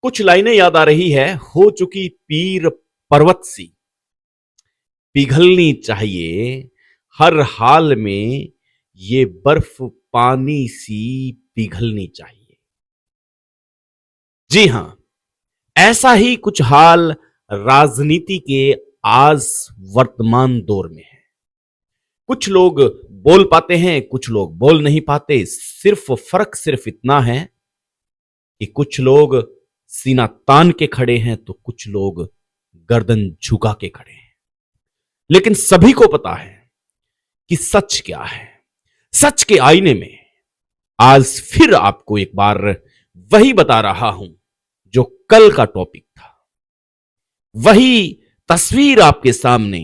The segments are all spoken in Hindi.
कुछ लाइनें याद आ रही है, हो चुकी पीर पर्वत सी, पिघलनी चाहिए हर हाल में, ये बर्फ पानी सी पिघलनी चाहिए। जी हां, ऐसा ही कुछ हाल राजनीति के आज वर्तमान दौर में है। कुछ लोग बोल पाते हैं, कुछ लोग बोल नहीं पाते। फर्क इतना है कि कुछ लोग सीना तान के खड़े हैं तो कुछ लोग गर्दन झुका के खड़े हैं। लेकिन सभी को पता है कि सच क्या है। सच के आईने में आज फिर आपको एक बार वही बता रहा हूं जो कल का टॉपिक था। वही तस्वीर आपके सामने,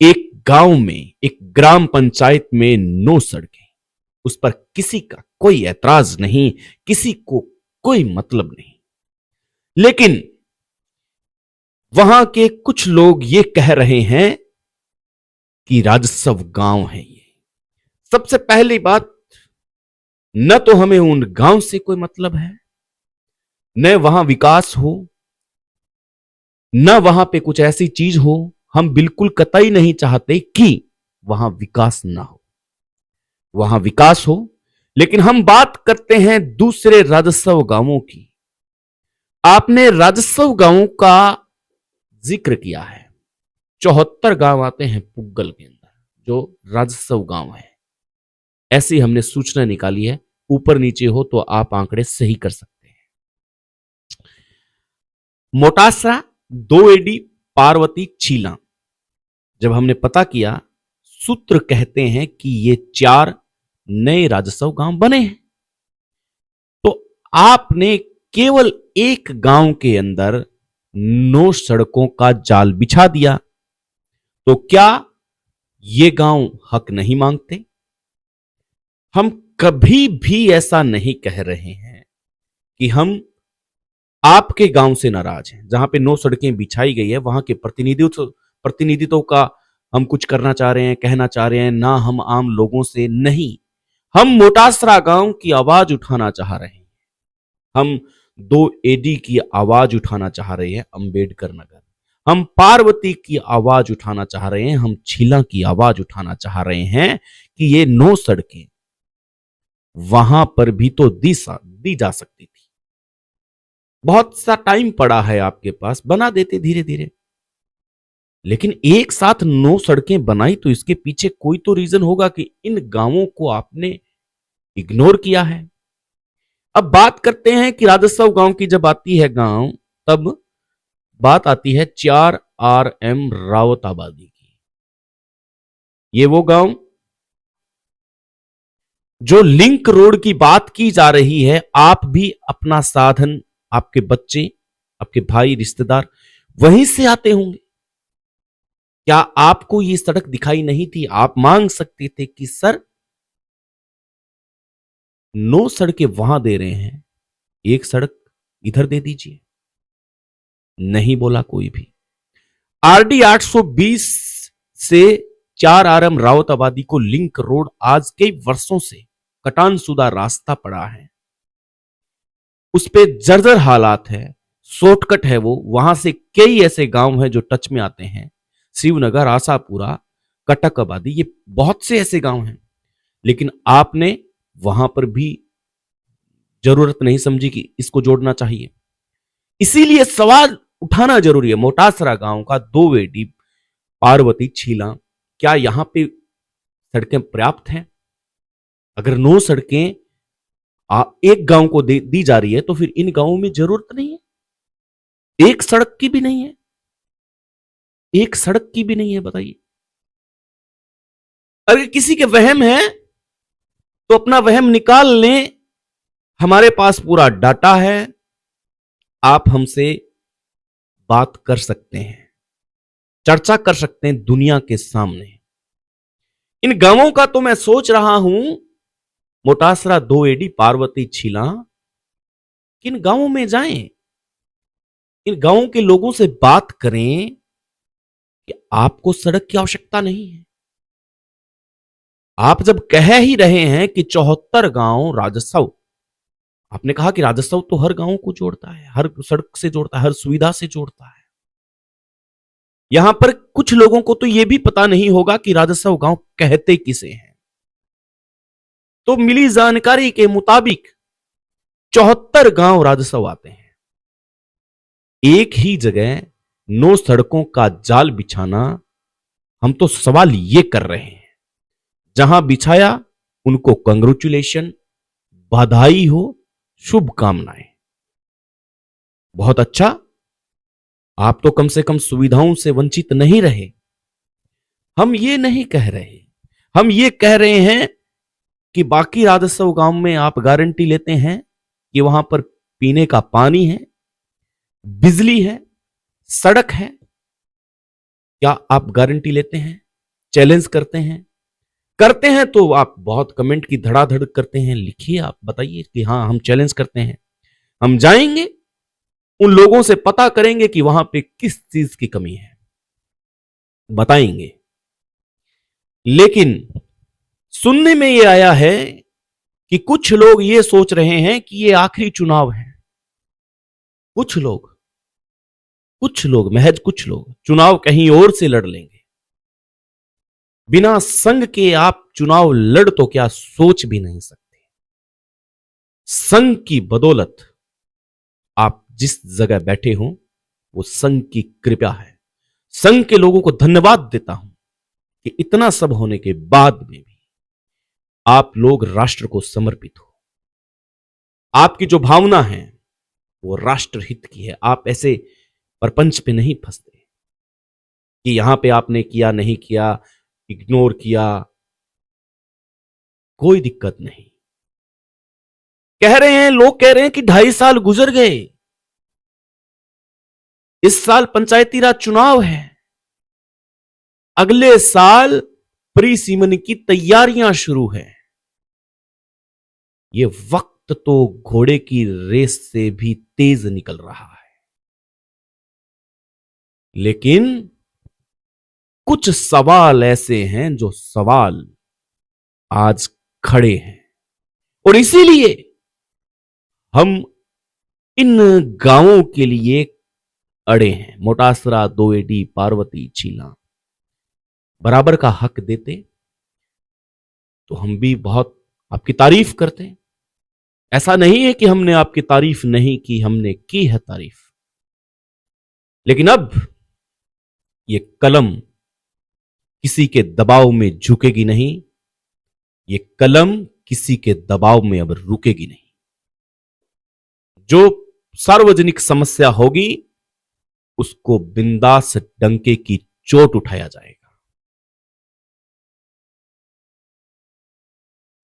एक गांव में, एक ग्राम पंचायत में 9 सड़कें, उस पर किसी का कोई ऐतराज नहीं, किसी को कोई मतलब नहीं। लेकिन वहां के कुछ लोग ये कह रहे हैं कि राजस्व गांव है ये। सबसे पहली बात, न तो हमें उन गांव से कोई मतलब है, न वहां विकास हो, न वहां पे कुछ ऐसी चीज हो। हम बिल्कुल कतई नहीं चाहते कि वहां विकास ना हो, वहां विकास हो। लेकिन हम बात करते हैं दूसरे राजस्व गांवों की। आपने राजस्व गांवों का जिक्र किया है। 74 गांव आते हैं पुग्गल के अंदर जो राजस्व गांव है। ऐसी हमने सूचना निकाली है, ऊपर नीचे हो तो आप आंकड़े सही कर सकते हैं। मोटासरा, 2 एडी, पार्वती, चीला, जब हमने पता किया, सूत्र कहते हैं कि ये 4 नए राजस्व गांव बने हैं। तो आपने केवल एक गांव के अंदर 9 सड़कों का जाल बिछा दिया, तो क्या ये गांव हक नहीं मांगते? हम कभी भी ऐसा नहीं कह रहे हैं कि हम आपके गांव से नाराज हैं। जहां पे 9 सड़कें बिछाई गई है, वहां के प्रतिनिधित्व का हम कुछ करना चाह रहे हैं, कहना चाह रहे हैं, ना हम आम लोगों से नहीं। हम मोटासरा गांव की आवाज उठाना चाह रहे हैं। हम 2 एडी की आवाज उठाना चाह रहे हैं, अंबेडकर नगर। हम पार्वती की आवाज उठाना चाह रहे हैं, हम छीला की आवाज उठाना चाह रहे हैं कि ये 9 सड़कें वहां पर भी तो दी जा सकती थी। बहुत सा टाइम पड़ा है आपके पास, बना देते धीरे धीरे। लेकिन एक साथ 9 सड़कें बनाई तो इसके पीछे कोई तो रीजन होगा कि इन गांवों को आपने इग्नोर किया है। अब बात करते हैं कि राजस्व गांव की जब आती है गांव, तब बात आती है 4 RM रावत आबादी की। ये वो गांव जो लिंक रोड की बात की जा रही है। आप भी अपना साधन, आपके बच्चे, आपके भाई, रिश्तेदार वहीं से आते होंगे। क्या आपको ये सड़क दिखाई नहीं थी? आप मांग सकते थे कि सर 9 सड़कें वहां दे रहे हैं, एक सड़क इधर दे दीजिए। नहीं बोला कोई भी। RD 820 से 4 RM रावत आबादी को लिंक रोड आज कई वर्षों से कटानशुदा रास्ता पड़ा है। उस पे जर्जर हालात है, शॉर्टकट है वो। वहां से कई ऐसे गांव हैं जो टच में आते हैं, शिवनगर, आशापुरा, कटक आबादी, ये बहुत से ऐसे गांव हैं। लेकिन आपने वहां पर भी जरूरत नहीं समझी कि इसको जोड़ना चाहिए। इसीलिए सवाल उठाना जरूरी है। मोटासरा गांव का 2 एडी, पार्वती, छीला, क्या यहां पे सड़कें पर्याप्त हैं? अगर 9 सड़कें एक गांव को दी जा रही है तो फिर इन गांवों में जरूरत नहीं है। एक सड़क की भी नहीं है, एक सड़क की भी नहीं है, बताइए। अगर किसी के वहम है तो अपना वहम निकाल लें। हमारे पास पूरा डाटा है, आप हमसे बात कर सकते हैं, चर्चा कर सकते हैं दुनिया के सामने। इन गांवों का तो मैं सोच रहा हूं, मोटासरा, 2 एडी, पार्वती, छीला, किन गांवों में जाएं, इन गांवों के लोगों से बात करें कि आपको सड़क की आवश्यकता नहीं है। आप जब कह ही रहे हैं कि 74 गांव राजस्व आपने कहा कि राजस्व तो हर गांव को जोड़ता है, हर सड़क से जोड़ता है, हर सुविधा से जोड़ता है। यहां पर कुछ लोगों को तो यह भी पता नहीं होगा कि राजस्व गांव कहते किसे हैं। तो मिली जानकारी के मुताबिक 74 गांव राजस्व आते हैं। एक ही जगह 9 सड़कों का जाल बिछाना, हम तो सवाल ये कर रहे हैं, जहां बिछाया उनको कंग्रेचुलेशन, बधाई हो, शुभकामनाएं। बहुत अच्छा, आप तो कम से कम सुविधाओं से वंचित नहीं रहे। हम ये नहीं कह रहे, हम ये कह रहे हैं कि बाकी राजस्व गांव में आप गारंटी लेते हैं कि वहां पर पीने का पानी है, बिजली है, सड़क है। क्या आप गारंटी लेते हैं? चैलेंज करते हैं? करते हैं तो आप बहुत कमेंट की धड़ाधड़ करते हैं। लिखिए, आप बताइए कि हाँ हम चैलेंज करते हैं। हम जाएंगे, उन लोगों से पता करेंगे कि वहां पे किस चीज की कमी है, बताएंगे। लेकिन सुनने में यह आया है कि कुछ लोग ये सोच रहे हैं कि ये आखिरी चुनाव है। कुछ लोग महज कुछ लोग चुनाव कहीं और से लड़ लेंगे। बिना संघ के आप चुनाव लड़ तो क्या सोच भी नहीं सकते। संघ की बदौलत आप जिस जगह बैठे हो वो संघ की कृपा है। संघ के लोगों को धन्यवाद देता हूं कि इतना सब होने के बाद में भी आप लोग राष्ट्र को समर्पित हो। आपकी जो भावना है वो राष्ट्र हित की है। आप ऐसे परपंच पे नहीं फंसते कि यहां पे आपने किया नहीं किया, इग्नोर किया, कोई दिक्कत नहीं। कह रहे हैं, लोग कह रहे हैं कि 2.5 साल गुजर गए, इस साल पंचायती राज चुनाव है, अगले साल प्री सीमन की तैयारियां शुरू है। ये वक्त तो घोड़े की रेस से भी तेज निकल रहा है। लेकिन कुछ सवाल ऐसे हैं जो सवाल आज खड़े हैं, और इसीलिए हम इन गांवों के लिए अड़े हैं। मोटासरा, दोएडी, पार्वती, चीला बराबर का हक देते तो हम भी बहुत आपकी तारीफ करते। ऐसा नहीं है कि हमने आपकी तारीफ नहीं की, हमने की है तारीफ। लेकिन अब ये कलम किसी के दबाव में झुकेगी नहीं, ये कलम किसी के दबाव में अब रुकेगी नहीं। जो सार्वजनिक समस्या होगी उसको बिंदास डंके की चोट उठाया जाएगा।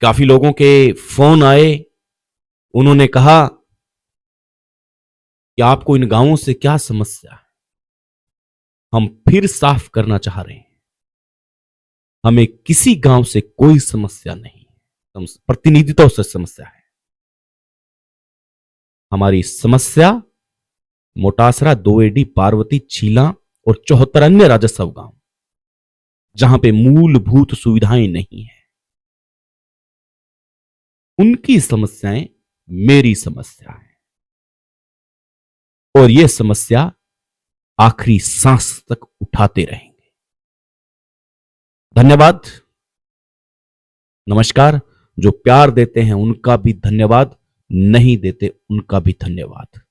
काफी लोगों के फोन आए, उन्होंने कहा कि आपको इन गांवों से क्या समस्या है। हम फिर साफ करना चाह रहे हैं, हमें किसी गांव से कोई समस्या नहीं, प्रतिनिधित्व से समस्या है। हमारी समस्या मोटासरा, दोएडी, पार्वती, चीला और 74 अन्य राजस्व गांव जहां पे मूलभूत सुविधाएं नहीं है, उनकी समस्याएं मेरी समस्या है, और यह समस्या आखिरी सांस तक उठाते रहेंगे। धन्यवाद, नमस्कार। जो प्यार देते हैं उनका भी धन्यवाद, नहीं देते उनका भी धन्यवाद।